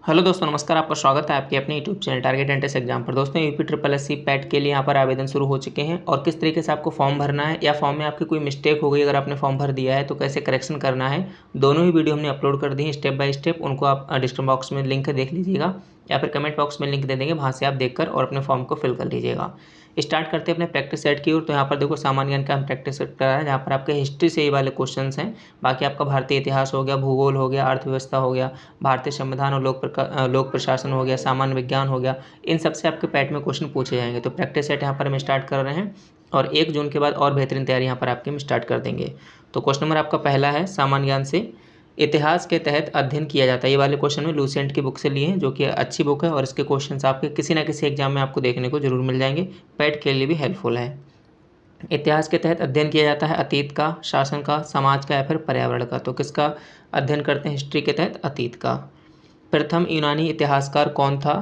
Hello दोस्तों, नमस्कार। आपका स्वागत है आपके अपने YouTube channel target entrance exam पर। दोस्तों, UP triple S C PET के लिए यहाँ पर आवेदन शुरू हो चुके हैं और किस तरीके से आपको फॉर्म भरना है या फॉर्म में आपकी कोई मिस्टेक हो गई अगर आपने फॉर्म भर दिया है तो कैसे करेक्शन करना है, दोनों ही वीडियो हमने अपलोड कर दी है स्टेप बाय स्टेप। उनको आप डिस्क्रिप्शन बॉक्स में लिंक देख लीजिएगा या फिर कमेंट बॉक्स में लिंक दे देंगे, वहाँ से आप देखकर और अपने फॉर्म को फिल कर लीजिएगा। स्टार्ट करते हैं अपने प्रैक्टिस सेट की ओर। तो यहाँ पर देखो, सामान्य ज्ञान का हम प्रैक्टिस सेट कर रहा है जहाँ पर आपके हिस्ट्री से ये वाले क्वेश्चंस हैं। बाकी आपका भारतीय इतिहास हो गया, भूगोल हो गया, अर्थव्यवस्था हो गया, भारतीय संविधान और लोक प्रशासन हो गया, सामान्य विज्ञान हो गया, इन सबसे आपके पैट में क्वेश्चन पूछे जाएंगे। तो प्रैक्टिस सेट यहाँ पर हम स्टार्ट कर रहे हैं और 1 जून के बाद और बेहतरीन तैयारी यहाँ पर आपके हम स्टार्ट कर देंगे। तो क्वेश्चन नंबर आपका पहला है, सामान्य ज्ञान से इतिहास के तहत अध्ययन किया जाता है। ये वाले क्वेश्चन में लूसेंट की बुक से लिए हैं, जो कि अच्छी बुक है और इसके क्वेश्चंस आपके किसी ना किसी एग्जाम में आपको देखने को जरूर मिल जाएंगे। पैट के लिए भी हेल्पफुल है। इतिहास के तहत अध्ययन किया जाता है अतीत का, शासन का, समाज का या फिर पर्यावरण का। तो किसका अध्ययन करते हैं हिस्ट्री के तहत? अतीत का। प्रथम यूनानी इतिहासकार कौन था?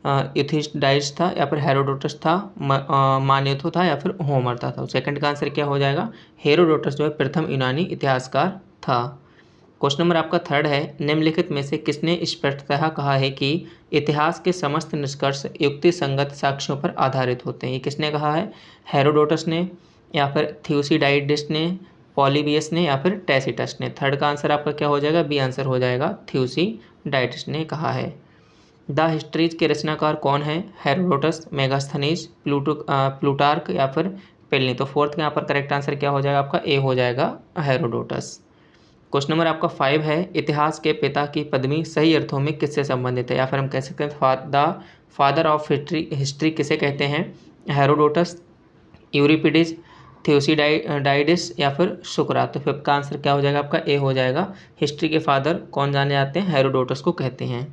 यूथिडाइड्स था या फिर हेरोडोटस था, मान्यथो था या फिर होमर था। तो सेकंड का आंसर क्या हो जाएगा? हेरोडोटस जो है प्रथम यूनानी इतिहासकार था। क्वेश्चन नंबर आपका थर्ड है, निम्नलिखित में से किसने स्पष्टतः कहा है कि इतिहास के समस्त निष्कर्ष युक्ति संगत साक्ष्यों पर आधारित होते हैं? ये किसने कहा है? हेरोडोटस ने या फिर थ्यूसिडाइडिस ने, पॉलीबियस ने या फिर टैसिटस ने। थर्ड का आंसर आपका क्या हो जाएगा? बी आंसर हो जाएगा, थ्यूसिडाइडिस ने कहा है। द हिस्ट्रीज के रचनाकार कौन है? हेरोडोटस, मेगास्थनीज, प्लूटार्क या फिर प्लिनी। तो फोर्थ का यहाँ पर करेक्ट आंसर क्या हो जाएगा? आपका ए हो जाएगा, हेरोडोटस। क्वेश्चन नंबर आपका 5 है, इतिहास के पिता की पदवी सही अर्थों में किससे संबंधित है? या फिर हम कह सकते हैं द फादर ऑफ हिस्ट्री किसे कहते हैं? हेरोडोटस, यूरिपिडिस, थ्यूसिडाइडिस या फिर सुकरात। तो फिफ्थ का आंसर क्या हो जाएगा? आपका ए हो जाएगा। हिस्ट्री के फादर कौन जाने जाते हैं? हेरोडोटस को कहते हैं।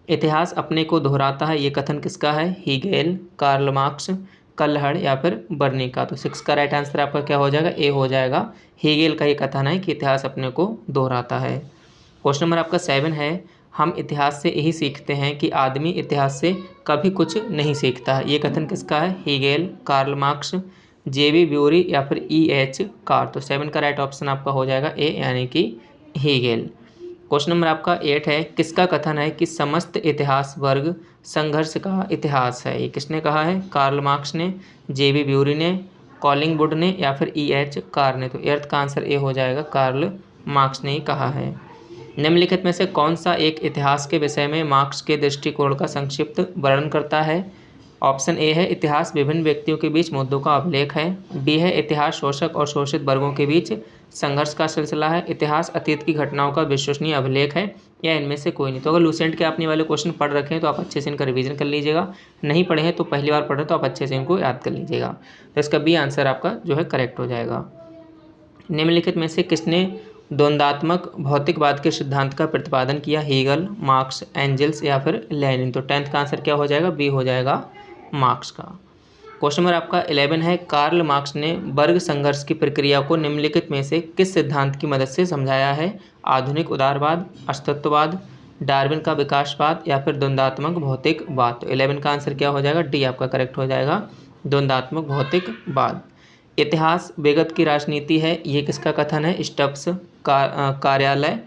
इतिहास अपने को दोहराता है, ये कथन किसका है? हीगेल, कार्ल मार्क्स, कल्हड़ या फिर बर्नी का। तो 6 का राइट आंसर आपका क्या हो जाएगा? ए हो जाएगा। हीगेल का ये कथन है कि इतिहास अपने को दोहराता है। क्वेश्चन नंबर आपका 7 है, हम इतिहास से यही सीखते हैं कि आदमी इतिहास से कभी कुछ नहीं सीखता है। ये कथन किसका है? हीगेल, कार्ल मार्क्स, जेबी ब्यूरी या फिर EH कार। तो 7 का राइट ऑप्शन आपका हो जाएगा ए, यानी कि हीगेल। क्वेश्चन नंबर आपका 8 है, किसका कथन है कि समस्त इतिहास वर्ग संघर्ष का इतिहास है? ये किसने कहा है? कार्ल मार्क्स ने, जेबी ब्यूरी ने, कॉलिंगवुड ने या फिर EH कार ने। तो एर्थ का आंसर ए हो जाएगा, कार्ल मार्क्स ने ही कहा है। निम्नलिखित में से कौन सा एक इतिहास के विषय में मार्क्स के दृष्टिकोण का संक्षिप्त वर्णन करता है? ऑप्शन ए है, इतिहास विभिन्न व्यक्तियों के बीच मुद्दों का अभिलेख है। बी है, इतिहास शोषक और शोषित वर्गों के बीच संघर्ष का सिलसिला है। इतिहास अतीत की घटनाओं का विश्वसनीय अभिलेख है, या इनमें से कोई नहीं। तो अगर लूसेंट के आपने वाले क्वेश्चन पढ़ रखे हैं तो आप अच्छे से इनका रिवीजन कर लीजिएगा। नहीं पढ़े हैं तो पहली बार पढ़ रहे तो आप अच्छे से इनको याद कर लीजिएगा। तो इसका बी आंसर आपका जो है करेक्ट हो जाएगा। निम्नलिखित में से किसने द्वंद्वात्मक भौतिकवाद के सिद्धांत का प्रतिपादन किया? हीगल, मार्क्स, एंजल्स या फिर लेनिन। तो 10th का आंसर क्या हो जाएगा? बी हो जाएगा, मार्क्स का। क्वेश्चन नंबर आपका 11 है, कार्ल मार्क्स ने वर्ग संघर्ष की प्रक्रिया को निम्नलिखित में से किस सिद्धांत की मदद से समझाया है? आधुनिक उदारवाद, अस्तित्ववाद, डार्विन का विकासवाद या फिर द्वंद्वात्मक भौतिकवाद। तो 11 का आंसर क्या हो जाएगा? डी आपका करेक्ट हो जाएगा, द्वंद्वात्मक भौतिकवाद। इतिहास विगत की राजनीति है, ये किसका कथन है? स्टब्स, कार्यालय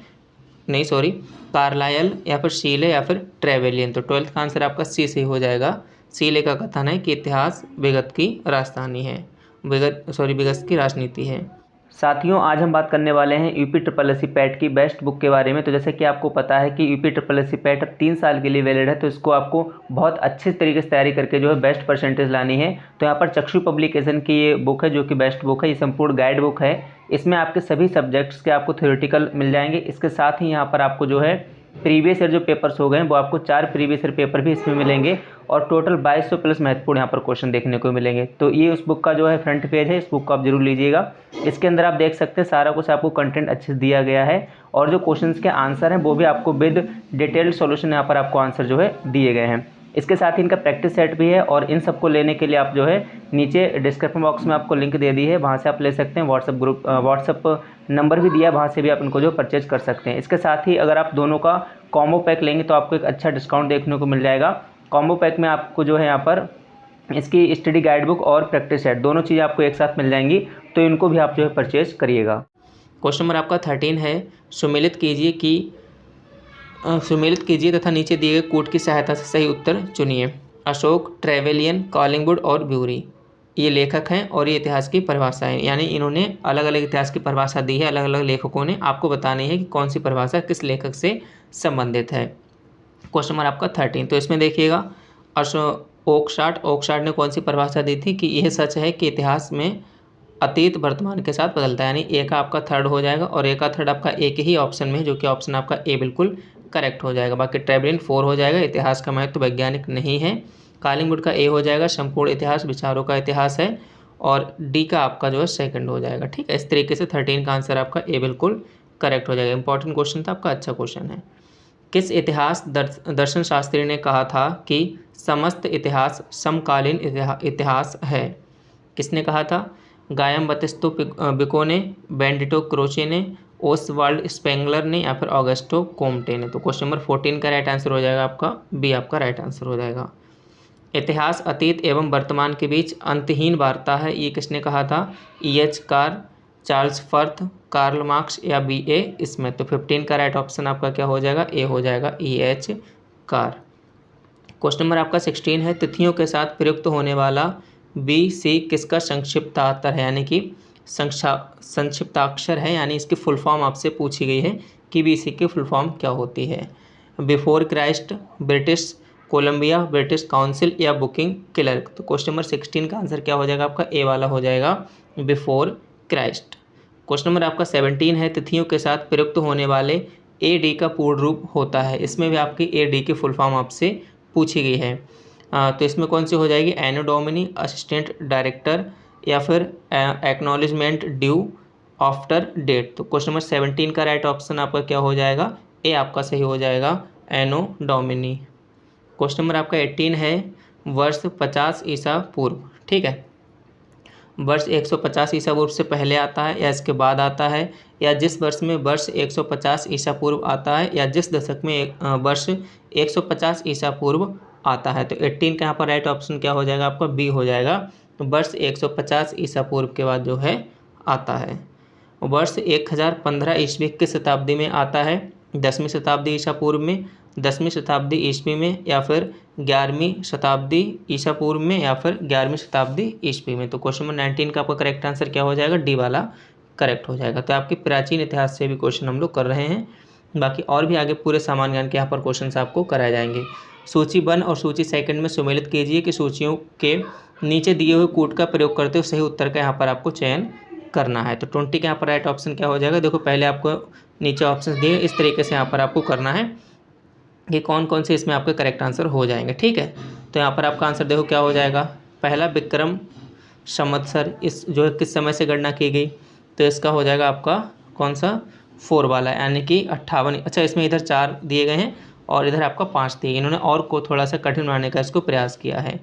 नहीं सॉरी कार्लायल या फिर शीले या फिर ट्रेवेलियन। तो 12th का आंसर आपका सी से हो जाएगा। शीले का कथन है कि इतिहास विगत की राजधानी है, विगत की राजनीति है। साथियों, आज हम बात करने वाले हैं UP triple S C PET की बेस्ट बुक के बारे में। तो जैसे कि आपको पता है कि UP triple S C PET अब 3 साल के लिए वैलिड है, तो इसको आपको बहुत अच्छे तरीके से तैयारी करके जो है बेस्ट परसेंटेज लानी है। तो यहाँ पर चक्षु पब्लिकेशन की ये बुक है जो कि बेस्ट बुक है, ये संपूर्ण गाइड बुक है। इसमें आपके सभी सब्जेक्ट्स के आपको थ्योरेटिकल मिल जाएंगे। इसके साथ ही यहाँ पर आपको जो है प्रीवियस ईयर जो पेपर्स हो गए हैं वो आपको 4 प्रीवियस ईयर पेपर भी इसमें मिलेंगे और टोटल 2200 प्लस महत्वपूर्ण यहाँ पर क्वेश्चन देखने को मिलेंगे। तो ये उस बुक का जो है फ्रंट पेज है, इस बुक को आप जरूर लीजिएगा। इसके अंदर आप देख सकते हैं सारा कुछ आपको कंटेंट अच्छे से दिया गया है और जो क्वेश्चंस के आंसर हैं वो भी आपको विद डिटेल्ड सॉल्यूशन यहाँ पर आपको आंसर जो है दिए गए हैं। इसके साथ ही इनका प्रैक्टिस सेट भी है और इन सबको लेने के लिए आप जो है नीचे डिस्क्रिप्शन बॉक्स में आपको लिंक दे दी है, वहाँ से आप ले सकते हैं। व्हाट्सअप नंबर भी दिया है, वहाँ से भी आप इनको जो परचेज कर सकते हैं। इसके साथ ही अगर आप दोनों का कॉम्बो पैक लेंगे तो आपको एक अच्छा डिस्काउंट देखने को मिल जाएगा। कॉम्बो पैक में आपको जो है यहाँ पर इसकी स्टडी गाइड बुक और प्रैक्टिस सेट दोनों चीज़ें आपको एक साथ मिल जाएंगी, तो इनको भी आप जो है परचेज करिएगा। क्वेश्चन नंबर आपका 13 है, सुमेलित कीजिए कि सुमेलित कीजिए तथा नीचे दिए गए कोड की सहायता से सही उत्तर चुनिए। अशोक, ट्रेवेलियन, कॉलिंगवुड और ब्यूरी ये लेखक हैं और ये इतिहास की परिभाषा है, यानी इन्होंने अलग अलग इतिहास की परिभाषा दी है। अलग अलग लेखकों ने, आपको बतानी है कि कौन सी परिभाषा किस लेखक से संबंधित है। क्वेश्चन नंबर आपका 13, तो इसमें देखिएगा ओकशाट ने कौन सी परिभाषा दी थी कि यह सच है कि इतिहास में अतीत वर्तमान के साथ बदलता है, यानी ए का आपका थर्ड हो जाएगा और ए का थर्ड आपका एक ही ऑप्शन में, जो कि ऑप्शन आपका ए बिल्कुल करेक्ट हो जाएगा। बाकी ट्रेवलिन 4 हो जाएगा, इतिहास का महत्व वैज्ञानिक नहीं है। कॉलिंगवुड का ए हो जाएगा, संपूर्ण इतिहास विचारों का इतिहास है। और डी का आपका जो है सेकंड हो जाएगा। ठीक है, इस तरीके से 13 का आंसर आपका ए बिल्कुल करेक्ट हो जाएगा। इंपॉर्टेंट क्वेश्चन था आपका, अच्छा क्वेश्चन है। किस इतिहास दर्शन शास्त्री ने कहा था कि समस्त इतिहास समकालीन इतिहास है? किसने कहा था? गायम बतिस्तो बिको ने, बेंडिटो क्रोचे ने, ओसवाल्ड स्पेंगलर ने या फिर ऑगस्टो कोम्टे ने। तो क्वेश्चन नंबर 14 का राइट आंसर हो जाएगा आपका बी, आपका राइट आंसर हो जाएगा। इतिहास अतीत एवं वर्तमान के बीच अंतहीन वार्ता है, ये किसने कहा था? E.H. Carr, Charles Firth, Karl Marx या B.A. स्मिथ। तो 15 का राइट ऑप्शन आपका क्या हो जाएगा? ए हो जाएगा, E.H. कार। क्वेश्चन नंबर आपका 16 है, तिथियों के साथ प्रयुक्त होने वाला BC किसका संक्षिप्ताक्षर है, यानी कि संक्षिप्ताक्षर है, यानी इसकी फुल फॉर्म आपसे पूछी गई है कि BC की फुल फॉर्म क्या होती है? Before Christ, British Columbia, British council या बुकिंग क्लर्क। तो क्वेश्चन नंबर 16 का आंसर क्या हो जाएगा आपका? ए वाला हो जाएगा, बिफोर क्राइस्ट। क्वेश्चन नंबर आपका 17 है, तिथियों के साथ प्रयुक्त होने वाले AD का पूर्ण रूप होता है, इसमें भी आपकी AD की फुल फॉर्म आपसे पूछी गई है। तो इसमें कौन सी हो जाएगी? एनो डोमिनी, असिस्टेंट डायरेक्टर या फिर एक्नॉलेजमेंट ड्यू आफ्टर डेट। तो क्वेश्चन नंबर 17 का राइट ऑप्शन आपका क्या हो जाएगा? ए आपका सही हो जाएगा, एनो डोमिनी। क्वेश्चन नंबर आपका 18 है, वर्ष 50 ईसा पूर्व। ठीक है, वर्ष 150 ईसा पूर्व से पहले आता है या इसके बाद आता है, या जिस वर्ष में वर्ष 150 ईसा पूर्व आता है, या जिस दशक में वर्ष 150 ईसा पूर्व आता है। तो 18 का यहाँ पर राइट ऑप्शन क्या हो जाएगा आपका? बी हो जाएगा, तो वर्ष 150 ईसा पूर्व के बाद जो है आता है। वर्ष 1015 ईस्वी किस शताब्दी में आता है? 10वीं शताब्दी ईसा पूर्व में, 10वीं शताब्दी ईस्वी में, या फिर 11वीं शताब्दी ईसा पूर्व में, या फिर 11वीं शताब्दी ईस्वी में। तो क्वेश्चन नंबर 19 का आपका करेक्ट आंसर क्या हो जाएगा? डी वाला करेक्ट हो जाएगा। तो आपके प्राचीन इतिहास से भी क्वेश्चन हम लोग कर रहे हैं, बाकी और भी आगे पूरे सामान्य ज्ञान के यहाँ पर क्वेश्चन आपको कराए जाएंगे। सूची 1 और सूची 2 में सुमेलित कीजिए कि सूचियों के नीचे दिए हुए कोड का प्रयोग करते हुए सही उत्तर का यहाँ पर आपको चयन करना है। तो 20 के यहाँ पर राइट ऑप्शन क्या हो जाएगा? देखो पहले आपको नीचे ऑप्शन दिए, इस तरीके से यहाँ पर आपको करना है कि कौन कौन से इसमें आपके करेक्ट आंसर हो जाएंगे। ठीक है, तो यहाँ पर आपका आंसर देखो क्या हो जाएगा। पहला विक्रम संवत्सर, इस जो है किस समय से गणना की गई? तो इसका हो जाएगा आपका कौन सा? 4 वाला, यानी कि 58। अच्छा, इसमें इधर 4 दिए गए हैं और इधर आपका 5 दिए। इन्होंने और को थोड़ा सा कठिन बनाने का इसको प्रयास किया है।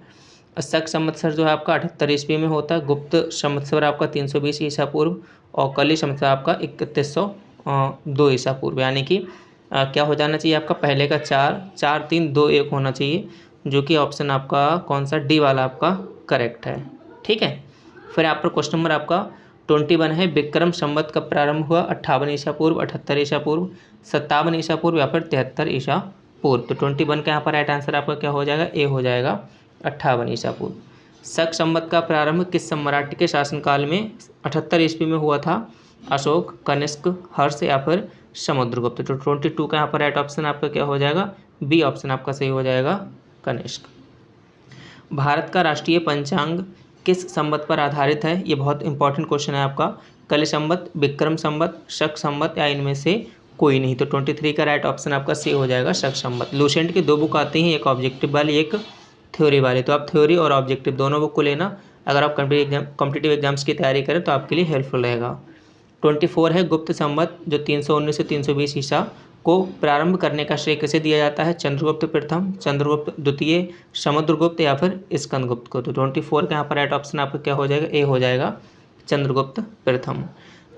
शक संवत्सर जो है आपका 78 ईस्वी में होता है। गुप्त संवत्सर आपका 320 ईसा पूर्व और कली संवत्सर आपका 3102 ईसा पूर्व, यानी कि क्या हो जाना चाहिए आपका? पहले का 4 4 3 2 1 होना चाहिए, जो कि ऑप्शन आपका कौन सा? डी वाला आपका करेक्ट है। ठीक है, फिर यहाँ पर क्वेश्चन नंबर आपका 21 है, विक्रम संवत कब प्रारंभ हुआ? 58 ईसा पूर्व, 78 ईसा पूर्व, 57 ईसा पूर्व या फिर 73 ईसा पूर्व। तो 21 का यहाँ पर राइट आंसर आपका क्या हो जाएगा? ए हो जाएगा, 58 ईसा पूर्व। शक संवत का प्रारंभ किस सम्राट के शासनकाल में 78 ईस्वी में हुआ था? अशोक, कनिष्क, हर्ष या फिर समुद्रगुप्त। तो 22 का यहाँ पर राइट ऑप्शन आपका क्या हो जाएगा? बी ऑप्शन आपका सही हो जाएगा, कनिष्क। भारत का राष्ट्रीय पंचांग किस संवत पर आधारित है? ये बहुत इंपॉर्टेंट क्वेश्चन है आपका। कली संवत, विक्रम संवत, शक संवत या इनमें से कोई नहीं। तो 23 का राइट ऑप्शन आपका सी हो जाएगा, शक संवत। लूसेंट की 2 बुक आती हैं, एक ऑब्जेक्टिव वाली, एक थ्योरी वाली। तो आप थ्योरी और ऑब्जेक्टिव दोनों बुक को लेना, अगर आप कॉम्पिटिटिव एग्जाम्स की तैयारी करें तो आपके लिए हेल्पफुल रहेगा। 24 है, गुप्त संवत जो 319 से 320 ईसा को प्रारंभ करने का श्रेय किसे दिया जाता है? चंद्रगुप्त प्रथम, चंद्रगुप्त द्वितीय, समुद्रगुप्त या फिर स्कंदगुप्त को। तो 24 का यहाँ पर राइट ऑप्शन आपका क्या हो जाएगा? ए हो जाएगा, चंद्रगुप्त प्रथम।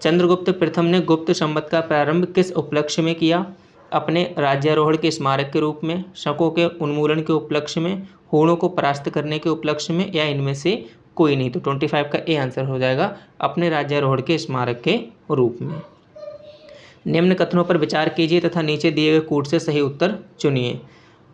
चंद्रगुप्त प्रथम ने गुप्त संवत का प्रारंभ किस उपलक्ष्य में किया? अपने राज्यारोहण के स्मारक के रूप में, शकों के उन्मूलन के उपलक्ष्य में, हूणों को परास्त करने के उपलक्ष्य में या इनमें से कोई नहीं। तो 25 का ए आंसर हो जाएगा, अपने राज्यारोहण के स्मारक के रूप में। निम्न कथनों पर विचार कीजिए तथा नीचे दिए गए कूट से सही उत्तर चुनिए।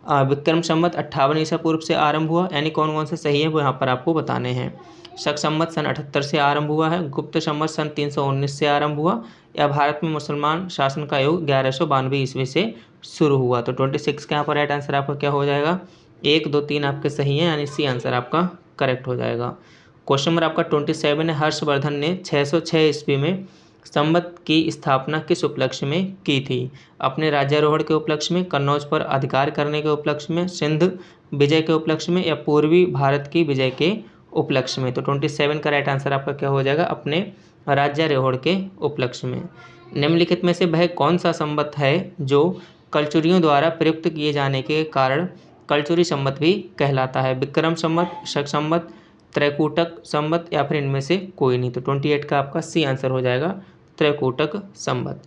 विक्रम संवत 58 ईसा पूर्व से आरंभ हुआ, यानी कौन कौन से सही है वो यहाँ पर आपको बताने हैं। शक संवत सन 78 से आरंभ हुआ है, गुप्त संवत सन 319 से आरंभ हुआ, या भारत में मुसलमान शासन का युग 1192 ईस्वी से शुरू हुआ। तो 26 का यहाँ पर राइट आंसर आपका क्या हो जाएगा, 1, 2, 3 आपके सही हैं, यानी सी आंसर आपका करेक्ट हो जाएगा। क्वेश्चन नंबर आपका 27 है, हर्षवर्धन ने 606 ईस्वी में संवत की स्थापना किस उपलक्ष्य में की थी? अपने राज्यारोहण के उपलक्ष्य में, कन्नौज पर अधिकार करने के उपलक्ष्य में, सिंध विजय के उपलक्ष्य में, या पूर्वी भारत की विजय के उपलक्ष्य में। तो 27 का राइट आंसर आपका क्या हो जाएगा, अपने राज्यारोहण के उपलक्ष्य में। निम्नलिखित में से वह कौन सा संवत है जो कलचुरियों द्वारा प्रयुक्त किए जाने के कारण कलचुरी संवत भी कहलाता है? विक्रम संवत, शक संवत, त्रैकूटक संवत, या फिर इनमें से कोई नहीं। तो 28 का आपका सी आंसर हो जाएगा, त्रैकूटक संवत।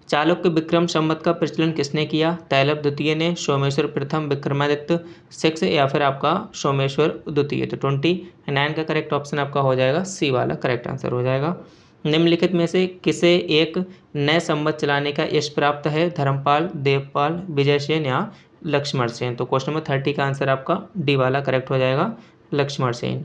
चालुक्य विक्रम संवत का प्रचलन किसने किया? तैलप द्वितीय ने, सोमेश्वर प्रथम, विक्रमादित्य 6, या फिर आपका सोमेश्वर द्वितीय। तो 29 का करेक्ट ऑप्शन आपका हो जाएगा, सी वाला करेक्ट आंसर हो जाएगा। निम्नलिखित में से किसे एक नए संवत चलाने का यश प्राप्त है? धर्मपाल, देवपाल, विजयसेन या लक्ष्मण सेन। तो क्वेश्चन नंबर 30 का आंसर आपका डी वाला करेक्ट हो जाएगा, लक्ष्मण सेन।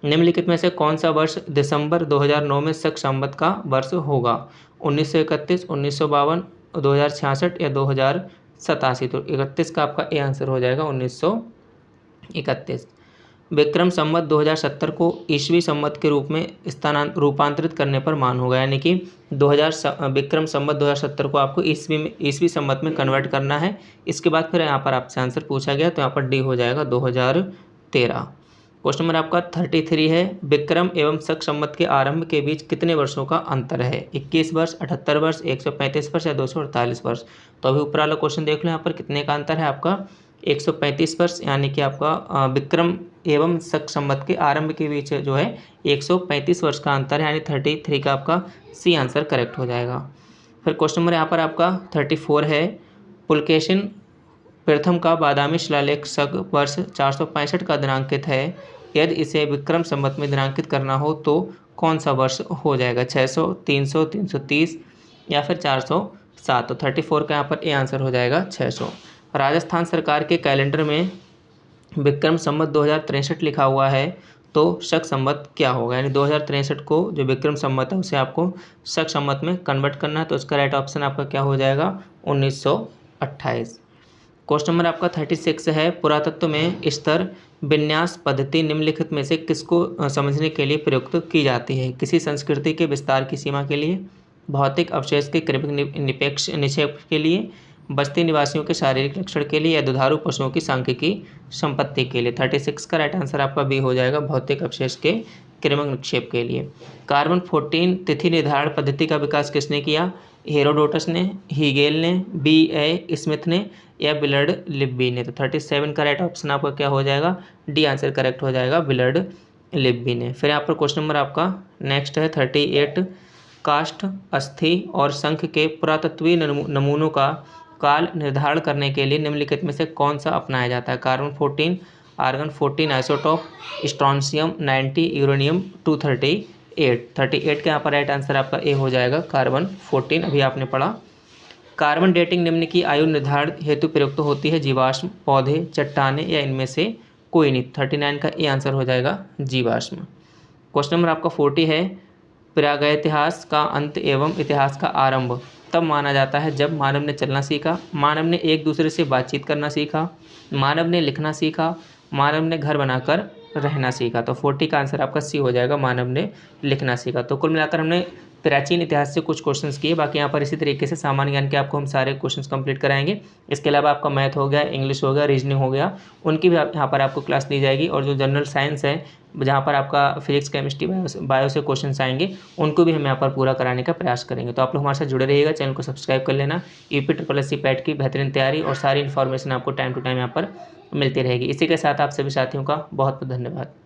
निम्नलिखित में से कौन सा वर्ष दिसंबर 2009 में शक संवत का वर्ष होगा? 1931, 1952, 2066 या 2087। तो 31 का आपका ए आंसर हो जाएगा, 1931। विक्रम संवत 2070 को ईस्वी संवत के रूप में रूपांतरित करने पर मान होगा, यानी कि विक्रम संवत 2070 को आपको ईस्वी संवत में कन्वर्ट करना है। इसके बाद फिर यहाँ पर आपसे आंसर पूछा गया, तो यहाँ पर डी हो जाएगा 2013। क्वेश्चन नंबर आपका 33 है, विक्रम एवं शक संवत के आरंभ के बीच कितने वर्षों का अंतर है? 21 वर्ष, 78 वर्ष, 135 वर्ष या 248 वर्ष। तो अभी ऊपर वाला क्वेश्चन देख लो, यहाँ पर कितने का अंतर है आपका, 135 वर्ष, यानी कि आपका विक्रम एवं शक संवत के आरंभ के बीच जो है 135 वर्ष का अंतर है, यानी 33 का आपका सी आंसर करेक्ट हो जाएगा। फिर क्वेश्चन नंबर यहाँ पर आपका 34 है, पुलकेशिन प्रथम का बादामी शिलालेख शक वर्ष 465 का दिनांकित है, यदि इसे विक्रम संवत में दिनांकित करना हो तो कौन सा वर्ष हो जाएगा? 600, 300, 330 या फिर 407। तो 34 का यहाँ पर ए आंसर हो जाएगा 600। राजस्थान सरकार के कैलेंडर में विक्रम संवत 2063 लिखा हुआ है, तो शक संवत क्या होगा? यानी 2063 को जो विक्रम संवत है उसे आपको शक संवत में कन्वर्ट करना है, तो उसका राइट ऑप्शन आपका क्या हो जाएगा, 1928। क्वेश्चन नंबर आपका 36 है, पुरातत्व में स्तर विन्यास पद्धति निम्नलिखित में से किसको समझने के लिए प्रयुक्त की जाती है? किसी संस्कृति के विस्तार की सीमा के लिए, भौतिक अवशेष के क्रमिक निपेक्ष निक्षेप के लिए, बस्ती निवासियों के शारीरिक लक्षण के लिए, या दुधारू पशुओं की सांख्यिकी संपत्ति के लिए। 36 का राइट आंसर आपका बी हो जाएगा, भौतिक अवशेष के क्रमिक निक्षेप के लिए। कार्बन 14 तिथि निर्धारण पद्धति का विकास किसने किया? हेरोडोटस ने, हीगेल ने, B.A. स्मिथ ने, या बिलर्ड लिब्बी ने। तो 37 का राइट ऑप्शन आपका क्या हो जाएगा, डी आंसर करेक्ट हो जाएगा, बिलर्ड लिब्बी ने। फिर यहाँ पर क्वेश्चन नंबर आपका नेक्स्ट है 38, काष्ठ, अस्थि और शंख के पुरातत्वीय नमूनों का काल निर्धारण करने के लिए निम्नलिखित में से कौन सा अपनाया जाता है? Carbon 14, argon 14 isotope, strontium 90, uranium 238। 38 का यहाँ पर राइट आंसर आपका ए हो जाएगा, कार्बन 14 अभी आपने पढ़ा। कार्बन डेटिंग निम्न की आयु निर्धारण हेतु प्रयुक्त होती है? जीवाश्म, पौधे, चट्टाने या इनमें से कोई नहीं। 39 का ए आंसर हो जाएगा, जीवाश्म। क्वेश्चन नंबर आपका 40 है, प्रागैतिहास का अंत एवं इतिहास का आरंभ तब माना जाता है जब मानव ने चलना सीखा, मानव ने एक दूसरे से बातचीत करना सीखा, मानव ने लिखना सीखा, मानव ने घर बनाकर रहना सीखा। तो 40 का आंसर आपका सी हो जाएगा, मानव ने लिखना सीखा। तो कुल मिलाकर हमने प्राचीन इतिहास से कुछ क्वेश्चंस किए, बाकी यहाँ पर इसी तरीके से सामान्य ज्ञान के आपको हम सारे क्वेश्चंस कंप्लीट कराएंगे। इसके अलावा आपका मैथ हो गया, इंग्लिश हो गया, रीजनिंग हो गया, उनकी भी यहाँ पर आपको क्लास दी जाएगी। और जो जनरल साइंस है, जहाँ पर आपका फिजिक्स, केमिस्ट्री, बायो से क्वेश्चंस आएंगे, उनको भी हम यहाँ पर पूरा कराने का प्रयास करेंगे। तो आप लोग हमारे साथ जुड़े रहिएगा, चैनल को सब्सक्राइब कर लेना। UP PSSC पैट की बेहतरीन तैयारी और सारी इन्फॉर्मेशन आपको टाइम टू टाइम यहाँ पर मिलती रहेगी। इसी के साथ आप सभी साथियों का बहुत बहुत धन्यवाद।